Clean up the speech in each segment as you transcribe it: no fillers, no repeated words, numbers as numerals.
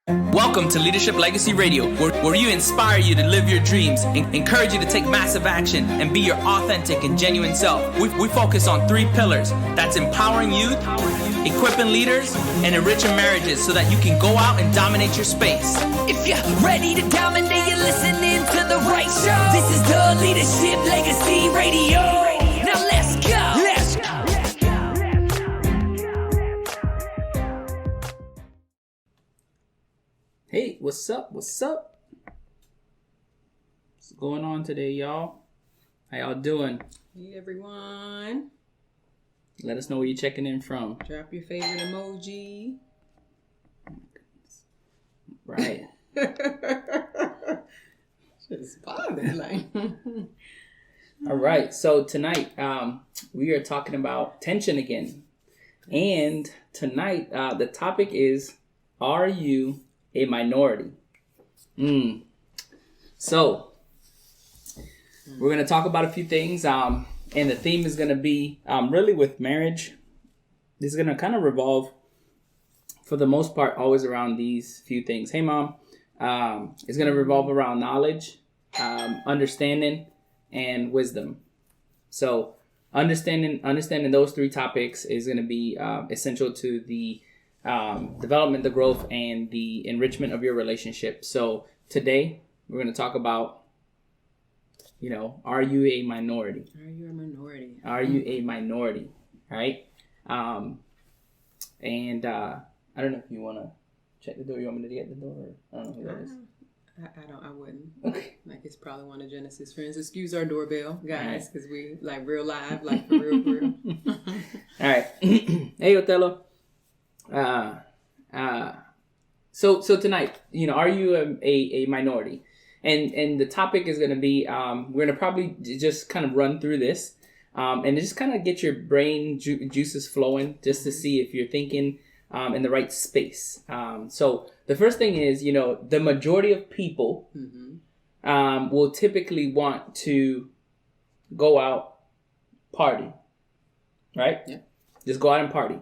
Welcome to Leadership Legacy Radio, where we inspire you to live your dreams, encourage you to take massive action, and be your authentic and genuine self. We focus on 3 pillars. That's empowering youth, equipping leaders, and enriching marriages so that you can go out and dominate your space. If you're ready to dominate, you're listening to the right show. This is the Leadership Legacy Radio. Now let's go. Hey, what's up? What's going on today, y'all? How y'all doing? Hey, everyone. Let us know where you're checking in from. Drop your favorite emoji. Right. Just bothered, like. All right. So tonight, we are talking about tension again. And tonight, the topic is, are you a minority? So we're going to talk about a few things. And the theme is going to be really with marriage. This is going to kind of revolve, for the most part, always around these few things. Hey, Mom. It's going to revolve around knowledge, understanding, and wisdom. So understanding those 3 topics is going to be essential to the development, the growth, and the enrichment of your relationship. So today we're going to talk about, are you a minority? Are you a minority? Are you a minority? Right? And I don't know if you want to check the door. You want me to get the door? Or I don't know who that is. I wouldn't. Okay. Like, it's probably one of Genesis' friends. Excuse our doorbell, guys, because we like real live, like for real. All right. Hey, Othello. So tonight, are you a minority? And the topic is going to be, we're going to probably just kind of run through this, and just kind of get your brain juices flowing, just to see if you're thinking in the right space. So the first thing is, the majority of people will typically want to go out, party, right? Yeah. Just go out and party.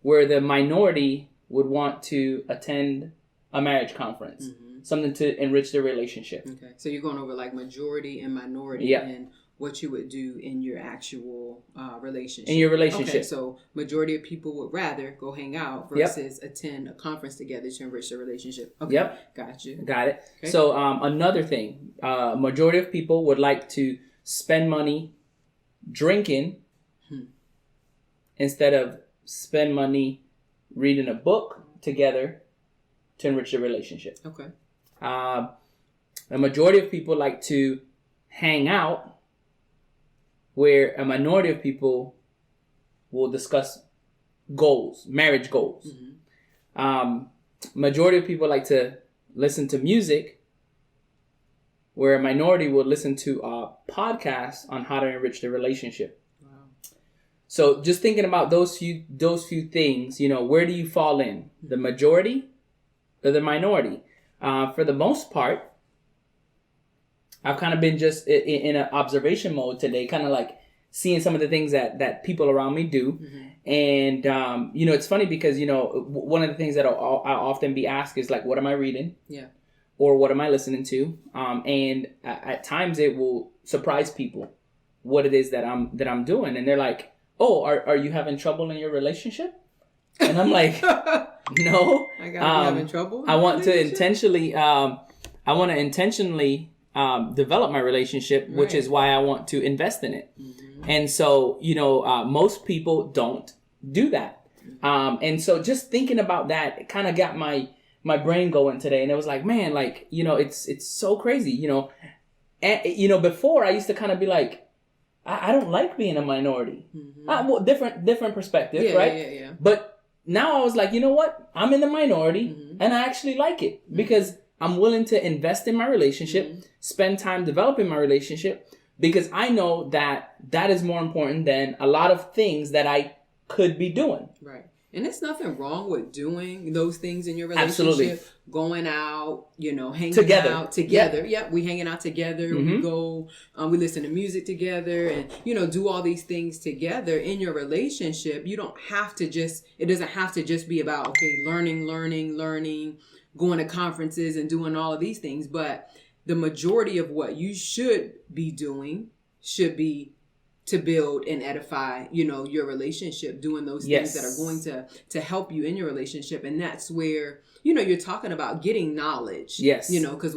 Where the minority would want to attend a marriage conference, something to enrich their relationship. Okay, so you're going over like majority and minority, and what you would do in your actual relationship. In your relationship. Okay, so majority of people would rather go hang out versus attend a conference together to enrich their relationship. Okay, got you. Got it. Okay. So another thing, majority of people would like to spend money drinking instead of spend money reading a book together to enrich the relationship. Okay. A majority of people like to hang out, where a minority of people will discuss goals, marriage goals. Majority of people like to listen to music, where a minority will listen to a podcast on how to enrich the relationship. So just thinking about those few things, where do you fall in? The majority or the minority? For the most part, I've kind of been just in an observation mode today, kind of like seeing some of the things that people around me do. And, it's funny because, one of the things that I'll often be asked is like, what am I reading? Yeah. Or what am I listening to? And at times it will surprise people what it is that I'm doing. And they're like, oh, are you having trouble in your relationship? And I'm like, no. I gotta be having trouble. I want to intentionally develop my relationship, which is why I want to invest in it. And so, most people don't do that. And so just thinking about that, it kind of got my brain going today. And it was like, man, like, it's so crazy, And, before I used to kind of be like, I don't like being a minority. Well, different perspective, right? Yeah. But now I was like, you know what? I'm in the minority, and I actually like it because I'm willing to invest in my relationship, spend time developing my relationship, because I know that is more important than a lot of things that I could be doing. Right. And there's nothing wrong with doing those things in your relationship. Absolutely. Going out, hanging Together. out together. Yep, we hanging out together. We go, we listen to music together, and do all these things together in your relationship. You don't have to it doesn't have to just be about learning, going to conferences and doing all of these things. But the majority of what you should be doing should be to build and edify, your relationship, doing those things that are going to help you in your relationship. And that's where, you're talking about getting knowledge. Yes. Because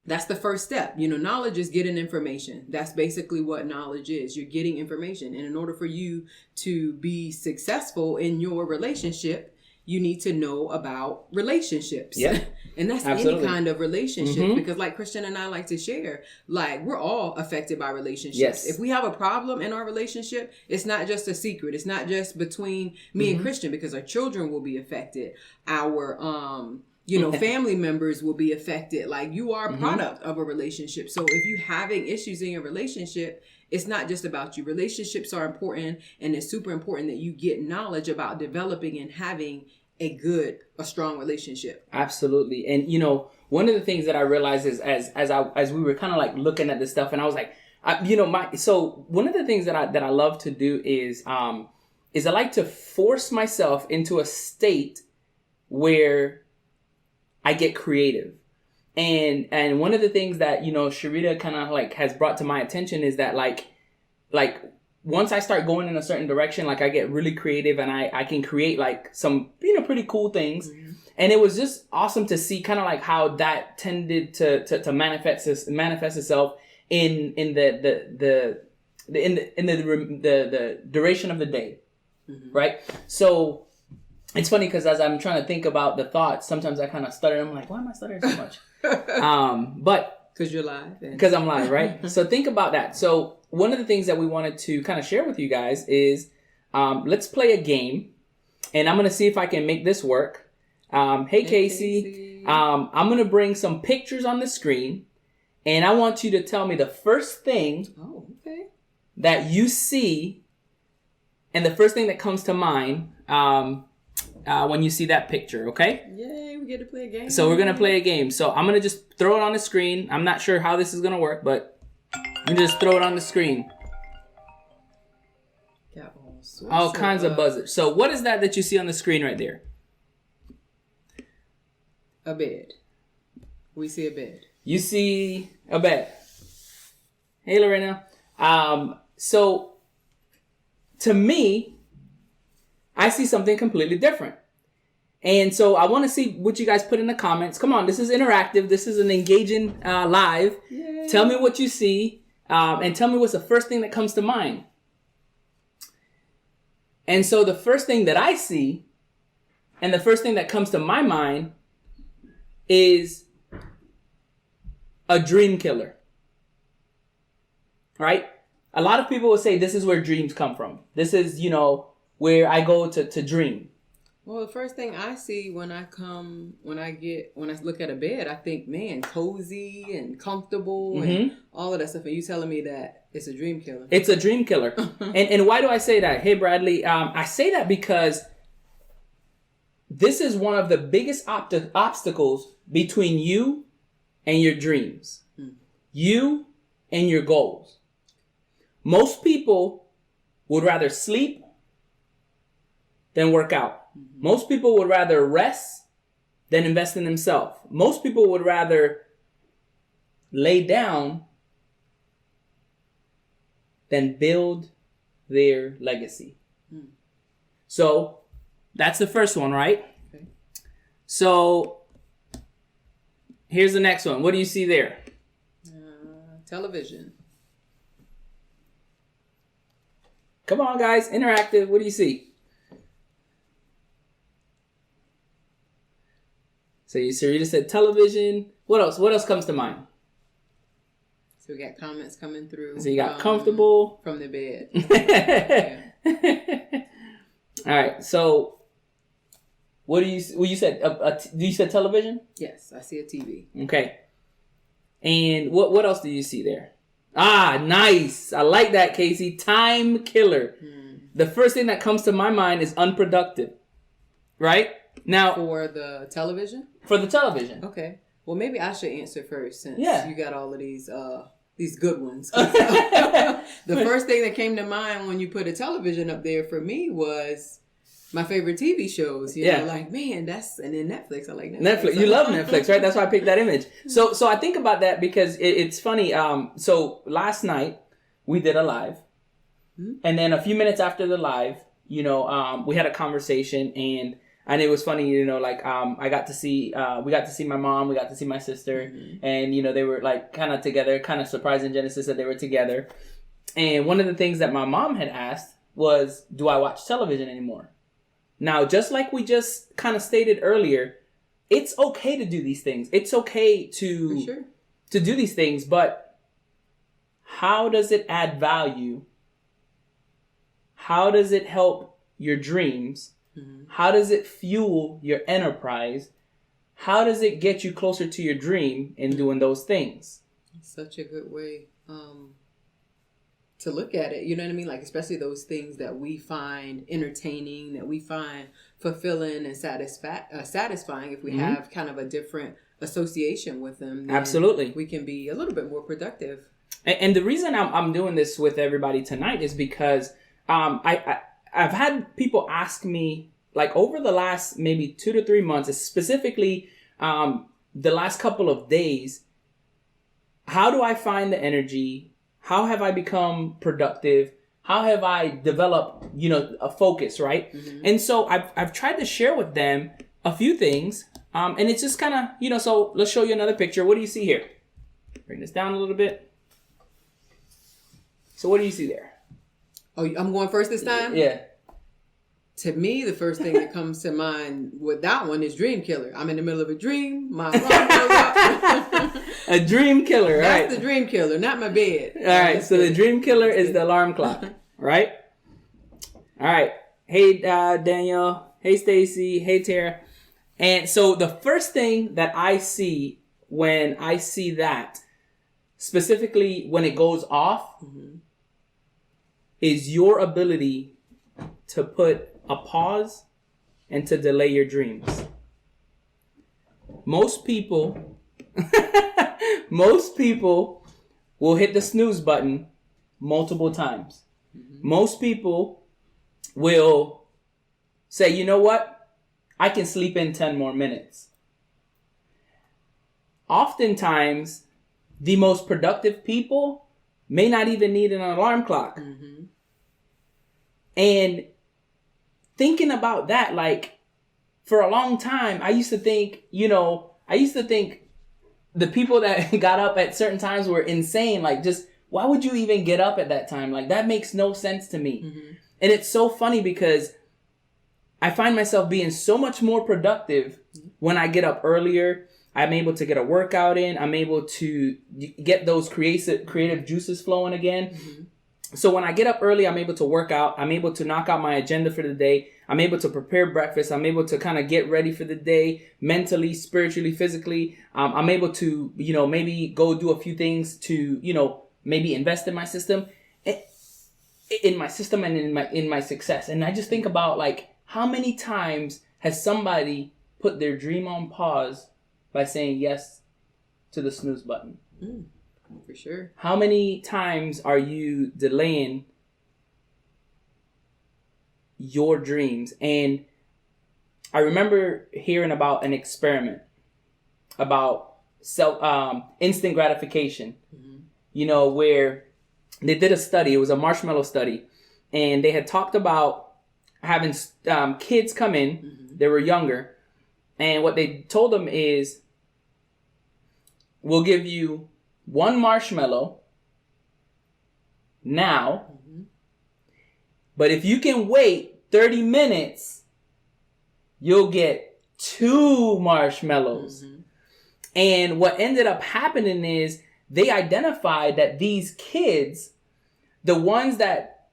that's the first step. Knowledge is getting information. That's basically what knowledge is. You're getting information. And in order for you to be successful in your relationship, you need to know about relationships. Yeah. And that's Absolutely. any kind of relationship. Because like Christian and I like to share, like we're all affected by relationships. Yes. If we have a problem in our relationship, it's not just a secret. It's not just between me and Christian, because our children will be affected. Our, family members will be affected. Like you are a product of a relationship. So if you're having issues in your relationship, it's not just about you. Relationships are important, and it's super important that you get knowledge about developing and having a strong relationship. Absolutely. And one of the things that I realized is as we were kind of like looking at this stuff, and I was like, so one of the things that I love to do is I like to force myself into a state where I get creative. And one of the things that, Sharita kind of like has brought to my attention is that like once I start going in a certain direction, like I get really creative and I can create like some, pretty cool things. Mm-hmm. And it was just awesome to see kind of like how that tended to manifest itself in the duration of the day. Mm-hmm. Right. So it's funny because as I'm trying to think about the thoughts, sometimes I kind of stutter. I'm like, why am I stuttering so much? But because you're live. Because I'm live, right? So think about that. So one of the things that we wanted to kind of share with you guys is let's play a game, and I'm going to see if I can make this work. Hey, Casey. I'm going to bring some pictures on the screen, and I want you to tell me the first thing that you see and the first thing that comes to mind when you see that picture, okay? Yay, we get to play a game. So we're going to play a game. So I'm going to just throw it on the screen. I'm not sure how this is going to work, but I'm just throw it on the screen. Got all kinds of buzzers. So what is that you see on the screen right there? A bed. We see a bed. You see a bed. Hey, Lorena. So to me, I see something completely different. And so I want to see what you guys put in the comments. Come on, this is interactive. This is an engaging live. Yay. Tell me what you see and tell me what's the first thing that comes to mind. And so the first thing that I see and the first thing that comes to my mind is a dream killer. Right? A lot of people will say this is where dreams come from. This is, where I go to dream. Well, the first thing I see when I look at a bed, I think, man, cozy and comfortable and all of that stuff. And you telling me that it's a dream killer? It's a dream killer. and why do I say that? Hey, Bradley, I say that because this is one of the biggest obstacles between you and your dreams. You and your goals. Most people would rather sleep than work out. Most people would rather rest than invest in themselves. Most people would rather lay down than build their legacy. So that's the first one, right? Okay. So here's the next one. What do you see there? Television. Come on, guys. Interactive. What do you see? So you just said television. What else? What else comes to mind? So we got comments coming through. So you got comfortable. From the bed. All right. So what do you said? You said television? Yes, I see a TV. Okay. And what else do you see there? Ah, nice. I like that, Casey. Time killer. The first thing that comes to my mind is unproductive. Right? Now, for the television? For the television. Okay. Well, maybe I should answer first since you got all of these good ones. The first thing that came to mind when you put a television up there for me was my favorite TV shows. You know, like, man, and then Netflix. I like Netflix. You love Netflix, right? That's why I picked that image. So I think about that because it's funny. So last night we did a live, and then a few minutes after the live, you know, we had a conversation, and it was funny, you know, like we got to see my mom, we got to see my sister, and you know, they were like kind of together, kind of surprising Genesis that they were together. And one of the things that my mom had asked was, do I watch television anymore? Now, just like we just kind of stated earlier, it's okay to do these things. It's okay to do these things, but how does it add value? How does it help your dreams? How does it fuel your enterprise? How does it get you closer to your dream in doing those things? Such a good way to look at it. You know what I mean? Like, especially those things that we find entertaining, that we find fulfilling and satisfying. If we have kind of a different association with them, then absolutely, we can be a little bit more productive. And the reason I'm doing this with everybody tonight is because I've had people ask me, like, over the last maybe 2 to 3 months, specifically the last couple of days, how do I find the energy? How have I become productive? How have I developed, you know, a focus, right? And so I've tried to share with them a few things, and it's just kind of, you know, so let's show you another picture. What do you see here? Bring this down a little bit. So what do you see there? Oh, I'm going first this time? Yeah. To me, the first thing that comes to mind with that one is dream killer. I'm in the middle of a dream. My alarm goes up. A dream killer, right? That's the dream killer, not my bed. All right, so the dream killer is the alarm clock, right? All right. Hey, Daniel. Hey, Stacy. Hey, Tara. And so the first thing that I see when I see that, specifically when it goes off, is your ability to put a pause and to delay your dreams. Most people will hit the snooze button multiple times. Most people will say, you know what? I can sleep in 10 more minutes. Oftentimes, the most productive people may not even need an alarm clock. And thinking about that, like, for a long time, I used to think the people that got up at certain times were insane. Like, just, why would you even get up at that time? Like, that makes no sense to me. And it's so funny because I find myself being so much more productive when I get up earlier. I'm able to get a workout in. I'm able to get those creative juices flowing again. So when I get up early, I'm able to work out. I'm able to knock out my agenda for the day. I'm able to prepare breakfast. I'm able to kind of get ready for the day mentally, spiritually, physically. I'm able to, you know, maybe go do a few things to, you know, maybe invest in my system, and in my success. And I just think about, like, how many times has somebody put their dream on pause by saying yes to the snooze button? For sure. How many times are you delaying your dreams? And I remember hearing about an experiment about instant gratification. You know, where they did a study. It was a marshmallow study, and they had talked about having kids come in. They were younger, and what they told them is, we'll give you one marshmallow now, but if you can wait 30 minutes, you'll get 2 marshmallows. And what ended up happening is they identified that these kids, the ones that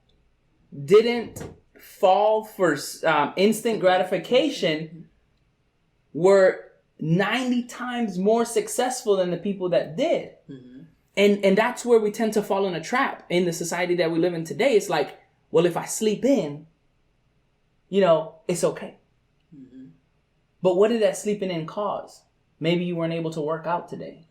didn't fall for instant gratification, were 90 times more successful than the people that did. And that's where we tend to fall in a trap in the society that we live in today. It's like, well, if I sleep in, you know, it's okay. But what did that sleeping in cause? Maybe you weren't able to work out today.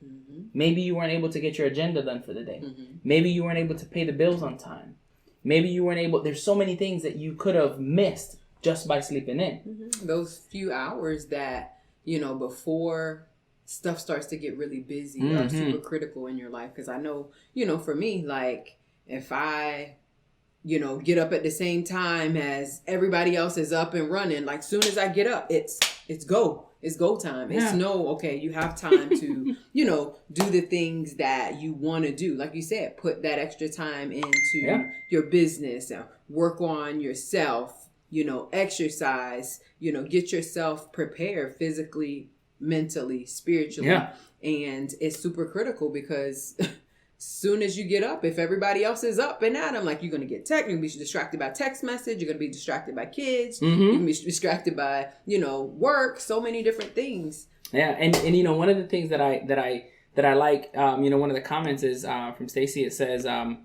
Maybe you weren't able to get your agenda done for the day. Maybe you weren't able to pay the bills on time. Maybe you weren't able, there's so many things that you could have missed just by sleeping in. Mm-hmm. Those few hours that, before stuff starts to get really busy are super critical in your life. Because I know, for me, like if I, get up at the same time as everybody else is up and running, like soon as I get up, it's go. It's go time. Yeah. It's okay, you have time to, do the things that you want to do. Like you said, put that extra time into your business, work on yourself, exercise, get yourself prepared physically, mentally, spiritually. Yeah. And it's super critical because soon as you get up, if everybody else is up and at them, like you're going to get you're going to be distracted by text message. You're going to be distracted by kids. You're going to be distracted by, work, so many different things. Yeah. And one of the things that I like, one of the comments is from Stacy. It says, I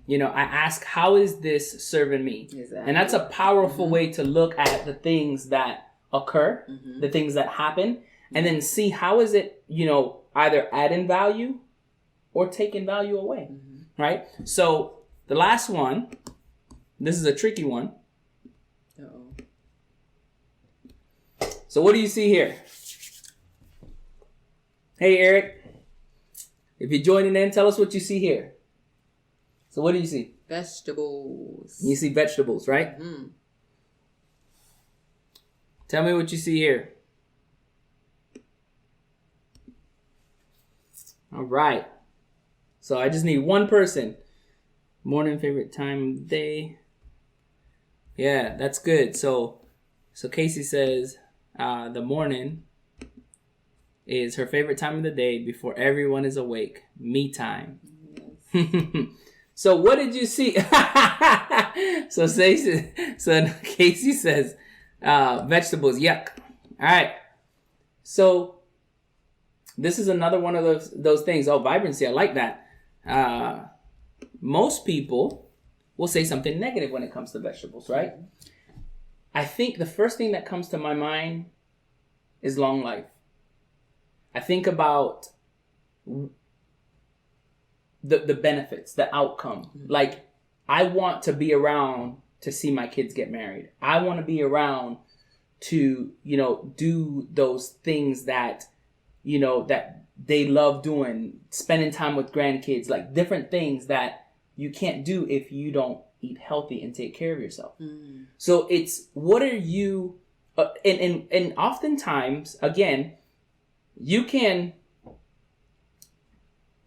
ask, how is this serving me? Exactly. And that's a powerful way to look at the things that occur, the things that happen, and then see how is it, either adding value or taking value away, right? So the last one, this is a tricky one. Uh-oh. So what do you see here? Hey, Eric, if you're joining in, tell us what you see here. So what do you see? Vegetables. You see vegetables, right? Mm-hmm. Tell me what you see here. All right. So I just need one person. Morning favorite time of the day. Yeah, that's good. So Casey says the morning is her favorite time of the day before everyone is awake. Me time. Yes. So what did you see? So Casey says vegetables. Yuck. All right. So this is another one of those things. Oh, vibrancy. I like that. Most people will say something negative when it comes to vegetables, right? I think the first thing that comes to my mind is long life. I think about the benefits, the outcome. Like, I want to be around to see my kids get married. I want to be around to, do those things that, that they love doing, spending time with grandkids, like different things that you can't do if you don't eat healthy and take care of yourself. So it's, what are you, and oftentimes, again, you can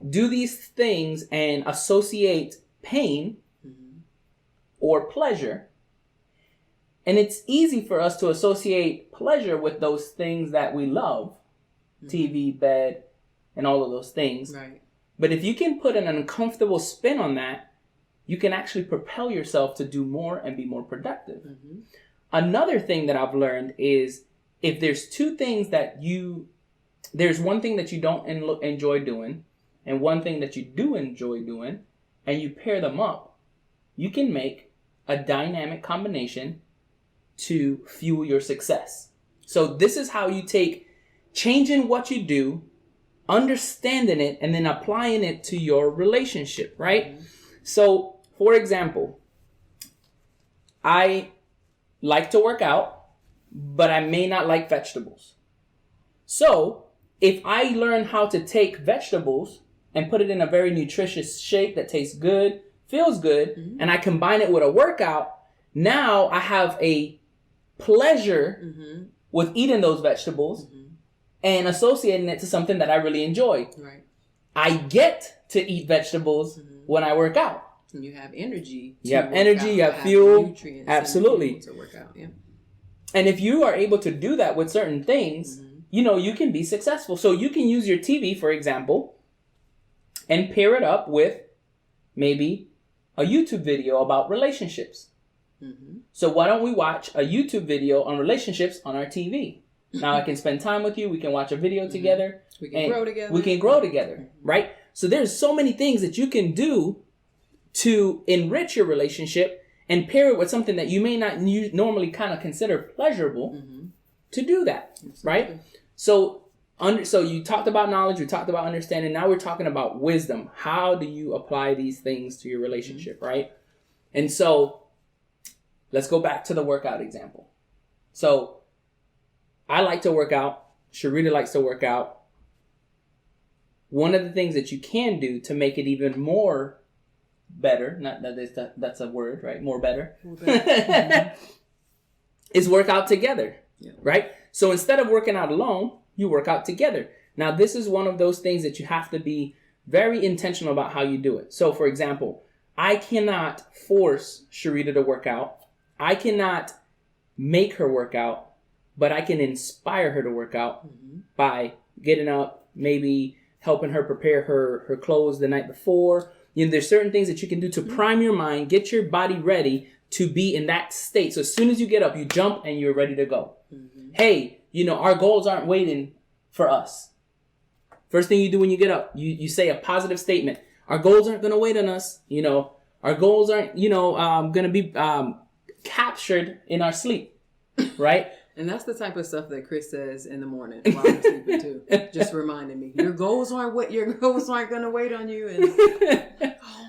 do these things and associate pain or pleasure. And it's easy for us to associate pleasure with those things that we love, TV, bed, and all of those things. Right. But if you can put an uncomfortable spin on that, you can actually propel yourself to do more and be more productive. Another thing that I've learned is if there's two things there's one thing that you don't enjoy doing and one thing that you do enjoy doing, and you pair them up, you can make a dynamic combination to fuel your success. So this is how you take changing what you do, understanding it, and then applying it to your relationship, right? So, for example, I like to work out, but I may not like vegetables. So, if I learn how to take vegetables and put it in a very nutritious shape that tastes good, feels good, and I combine it with a workout, now I have a pleasure with eating those vegetables and associating it to something that I really enjoy. Right. I get to eat vegetables when I work out. And you have energy. You have energy, you have fuel. Nutrients. Absolutely. To work out, yeah. And if you are able to do that with certain things, you can be successful. So you can use your TV, for example, and pair it up with maybe a YouTube video about relationships. So why don't we watch a YouTube video on relationships on our TV? Now I can spend time with you. We can watch a video together. We can grow together. We can grow together, right? So there's so many things that you can do to enrich your relationship and pair it with something that you may not normally kind of consider pleasurable to do that, right? So you talked about knowledge, we talked about understanding. Now we're talking about wisdom. How do you apply these things to your relationship, right? And so let's go back to the workout example. So I like to work out. Sharita likes to work out. One of the things that you can do to make it even more better, not that that's a word, right? More better. Is work out together, right? So instead of working out alone, you work out together. Now, this is one of those things that you have to be very intentional about how you do it. So, for example, I cannot force Sharita to work out. I cannot make her work out, but I can inspire her to work out by getting up, maybe helping her prepare her clothes the night before. You know, there's certain things that you can do to prime your mind, get your body ready to be in that state. So as soon as you get up, you jump and you're ready to go. Hey, you know, our goals aren't waiting for us. First thing you do when you get up, you say a positive statement. Our goals aren't going to wait on us. You know, our goals aren't, going to be captured in our sleep, right? And that's the type of stuff that Chris says in the morning while I'm sleeping too. Just reminding me, your goals aren't going to wait on you. And oh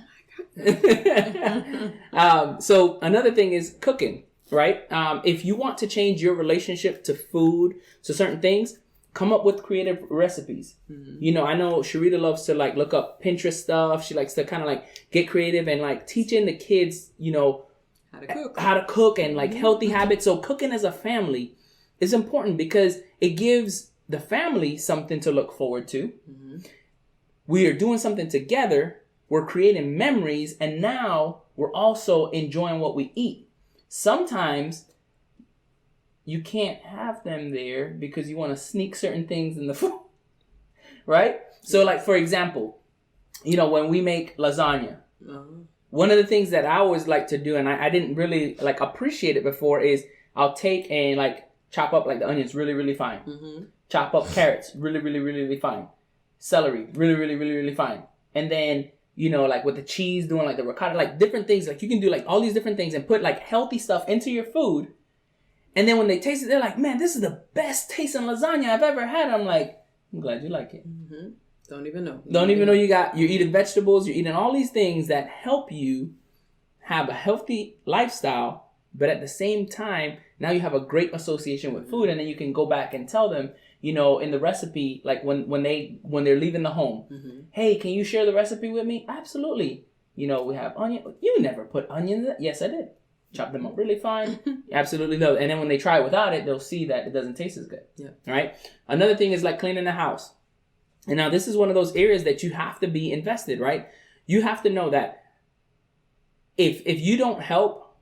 my God. So another thing is cooking, right? If you want to change your relationship to food, to certain things, come up with creative recipes. You know, I know Sharita loves to like look up Pinterest stuff. She likes to kind of like get creative and like teaching the kids, you know, how to cook and like healthy habits. So cooking as a family is important because it gives the family something to look forward to. We are doing something together. We're creating memories, and now we're also enjoying what we eat. Sometimes you can't have them there because you want to sneak certain things in the food, right? So like, for example, you know, when we make lasagna, one of the things that I always like to do, and I didn't really like appreciate it before, is I'll take and like chop up like the onions really, really fine. Chop up carrots really, really, really, really fine. Celery really, really, really, really fine. And then, you know, like with the cheese, doing like the ricotta, like different things. Like you can do like all these different things and put like healthy stuff into your food. And then when they taste it, they're like, man, this is the best tasting lasagna I've ever had. I'm like, I'm glad you like it. Don't even know. You're eating vegetables. You're eating all these things that help you have a healthy lifestyle. But at the same time, now you have a great association with food. And then you can go back and tell them, you know, in the recipe, like when they're leaving the home, hey, can you share the recipe with me? Absolutely. You know, we have onion. You never put onions in it. Yes, I did. Chop them up really fine. Absolutely no. And then when they try it without it, they'll see that it doesn't taste as good. All right. Another thing is like cleaning the house. And now this is one of those areas that you have to be invested, right? You have to know that if you don't help,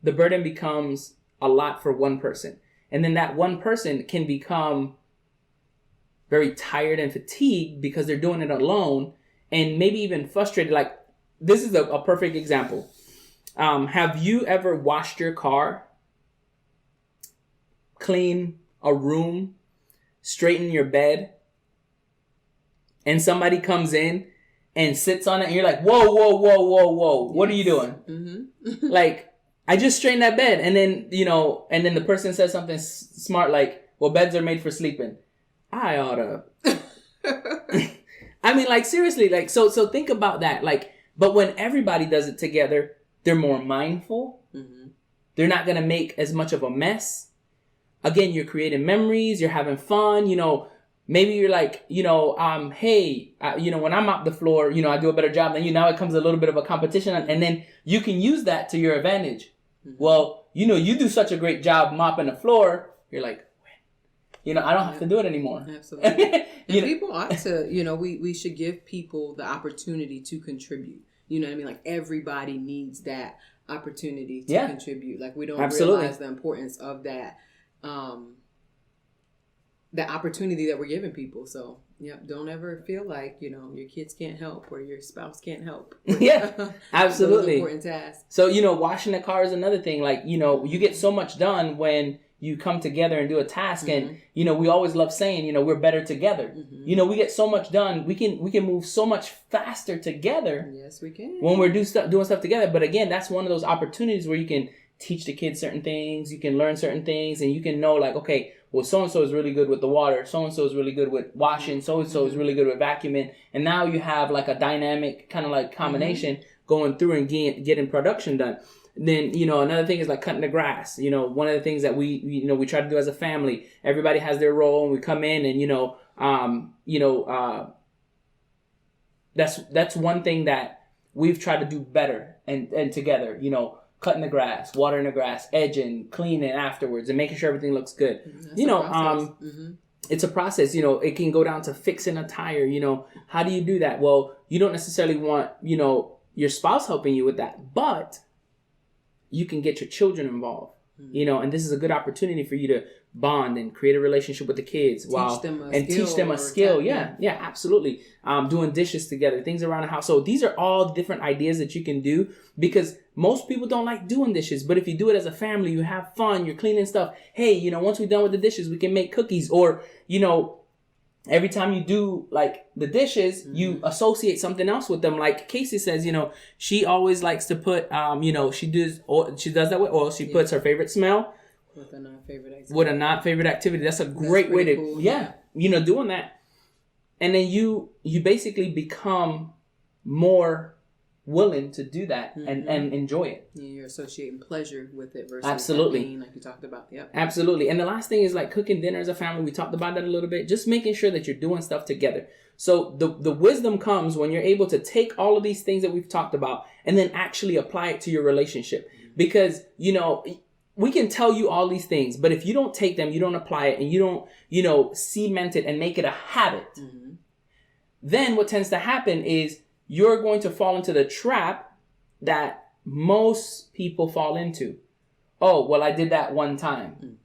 the burden becomes a lot for one person. And then that one person can become very tired and fatigued because they're doing it alone and maybe even frustrated. Like, this is a perfect example. Have you ever washed your car, clean a room, straighten your bed, and somebody comes in and sits on it and you're like, whoa, whoa, whoa, whoa, whoa. What are you doing? Like, I just straightened that bed. And then, you know, and then the person says something smart like, well, beds are made for sleeping. I oughta. I mean, like, seriously, like, so think about that. Like, but when everybody does it together, they're more mindful. They're not going to make as much of a mess. Again, you're creating memories. You're having fun. You know, maybe you're like, you know, hey, you know, when I mop the floor, you know, I do a better job than you. Now it comes a little bit of a competition. And then you can use that to your advantage. Well, you know, you do such a great job mopping the floor. You're like, you know, I don't have to do it anymore. Absolutely. And people ought to, you know, we should give people the opportunity to contribute. You know what I mean? Like, everybody needs that opportunity to contribute. Like, we don't realize the importance of that, the opportunity that we're giving people. So, don't ever feel like, you know, your kids can't help or your spouse can't help. Absolutely. Important task. So, you know, washing the car is another thing. Like, you know, you get so much done when you come together and do a task. And, you know, we always love saying, you know, we're better together. You know, we get so much done. We can move so much faster together. Yes, we can. When we're doing stuff together. But again, that's one of those opportunities where you can teach the kids certain things. You can learn certain things, and you can know, like, okay, well, so-and-so is really good with the water. So-and-so is really good with washing. So-and-so is really good with vacuuming. And now you have like a dynamic kind of like combination going through and getting production done. Then, another thing is like cutting the grass. One of the things that we try to do as a family, everybody has their role, and we come in and, that's one thing that we've tried to do better and together, cutting the grass, watering the grass, edging, cleaning afterwards, and making sure everything looks good. It's a process. It can go down to fixing a tire. How do you do that? Well, you don't necessarily want, your spouse helping you with that, but you can get your children involved, and this is a good opportunity for you to bond and create a relationship with the kids teach them a skill. Yeah, absolutely. Doing dishes together, things around the house. So these are all different ideas that you can do, because most people don't like doing dishes. But if you do it as a family, you have fun, you're cleaning stuff. Hey, once we're done with the dishes, we can make cookies. Or, every time you do like the dishes, you associate something else with them. Like Casey says, she always likes to put, she does that with oil. She puts her favorite smell with a non-favorite activity. That's a great way to, cool. Doing that. And then you basically become more willing to do that and enjoy it. Yeah, you're associating pleasure with it versus absolutely pain, like you talked about. Yep. Absolutely. And the last thing is like cooking dinner as a family. We talked about that a little bit. Just making sure that you're doing stuff together. So the wisdom comes when you're able to take all of these things that we've talked about and then actually apply it to your relationship. Because, we can tell you all these things, but if you don't take them, you don't apply it, and you don't, cement it and make it a habit, then what tends to happen is you're going to fall into the trap that most people fall into. Oh, well, I did that one time.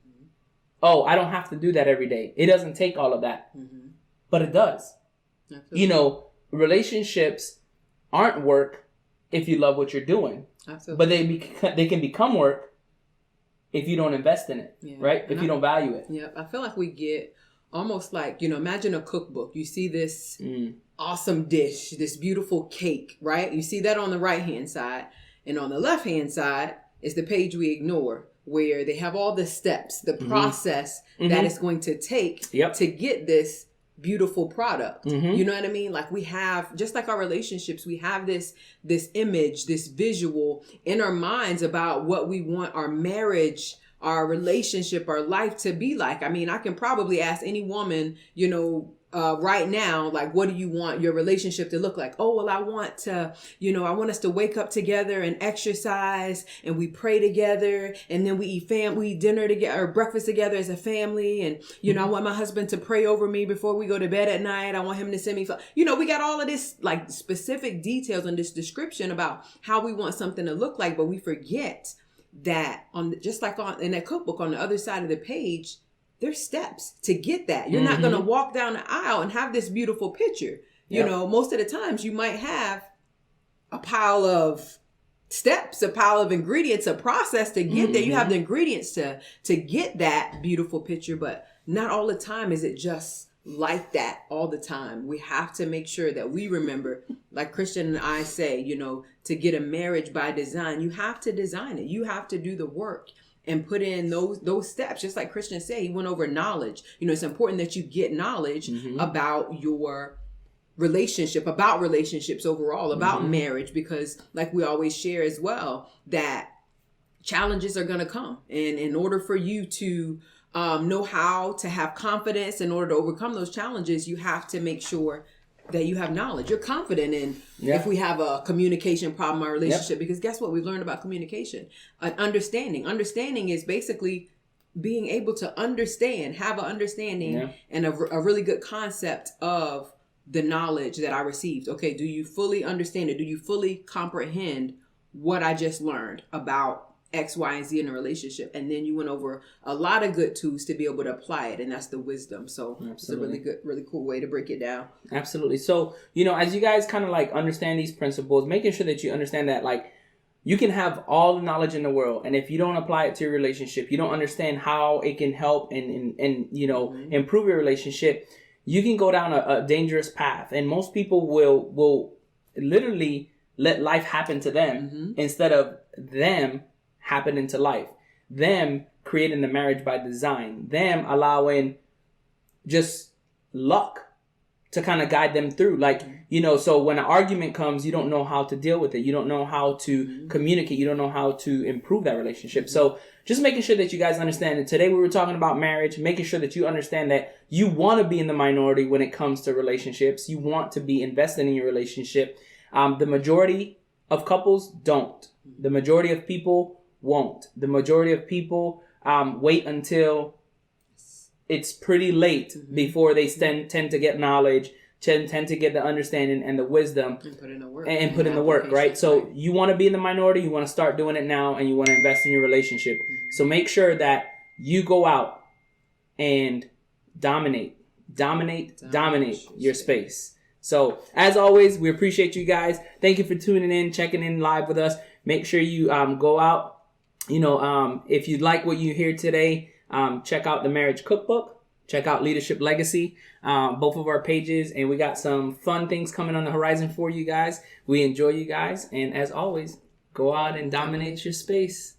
Oh, I don't have to do that every day. It doesn't take all of that. But it does. Absolutely. Relationships aren't work if you love what you're doing. Absolutely. But they can become work if you don't invest in it, right? If you don't value it. Yeah, I feel like we get almost like, imagine a cookbook. You see this awesome dish, this beautiful cake, right? You see that on the right-hand side. And on the left-hand side is the page we ignore, where they have all the steps, the process that it's going to take to get this beautiful product. You know what I mean? Like we have, just like our relationships, we have this image, this visual in our minds about what we want our marriage, our relationship, our life to be like. I mean, I can probably ask any woman, right now, like, what do you want your relationship to look like? Oh, well, I want to, I want us to wake up together and exercise, and we pray together, and then we eat dinner together or breakfast together as a family. And, I want my husband to pray over me before we go to bed at night. I want him to send me, we got all of this like specific details and this description about how we want something to look like, but we forget that in that cookbook on the other side of the page, there's steps to get that. You're not going to walk down the aisle and have this beautiful picture. Most of the times you might have a pile of steps, a pile of ingredients, a process to get there. You have the ingredients to get that beautiful picture, but not all the time is it just like that all the time. We have to make sure that we remember, like Christian and I say, to get a marriage by design, you have to design it. You have to do the work and put in those steps. Just like Christian said, he went over knowledge. It's important that you get knowledge about your relationship, about relationships overall, about marriage, because like we always share as well, that challenges are going to come. And in order for you to know how to have confidence, in order to overcome those challenges, you have to make sure that you have knowledge. You're confident in if we have a communication problem in our relationship, because guess what? We've learned about communication. Understanding. Understanding is basically being able to understand, have an understanding and a really good concept of the knowledge that I received. Okay, do you fully understand it? Do you fully comprehend what I just learned about X, Y, and Z in a relationship? And then you went over a lot of good tools to be able to apply it. And that's the wisdom. So It's a really good, really cool way to break it down. Absolutely. So, as you guys kind of like understand these principles, making sure that you understand that like you can have all the knowledge in the world, and if you don't apply it to your relationship, you don't understand how it can help and improve your relationship, you can go down a dangerous path. And most people will literally let life happen to them instead of them happen into life, them creating the marriage by design, them allowing just luck to kind of guide them through. Like, you know, so when an argument comes, you don't know how to deal with it. You don't know how to communicate. You don't know how to improve that relationship. So just making sure that you guys understand that today we were talking about marriage, making sure that you understand that you want to be in the minority when it comes to relationships. You want to be invested in your relationship. The majority of couples don't. The majority of people won't. The majority of people wait until it's pretty late before they tend to get knowledge, tend to get the understanding and the wisdom and put in the work. And put in the work, right? So you want to be in the minority, you want to start doing it now, and you want to invest in your relationship. So make sure that you go out and dominate your space. So as always, we appreciate you guys. Thank you for tuning in, checking in live with us. Make sure you go out. You know, if you like what you hear today, check out the Marriage Cookbook. Check out Leadership Legacy, both of our pages. And we got some fun things coming on the horizon for you guys. We enjoy you guys. And as always, go out and dominate your space.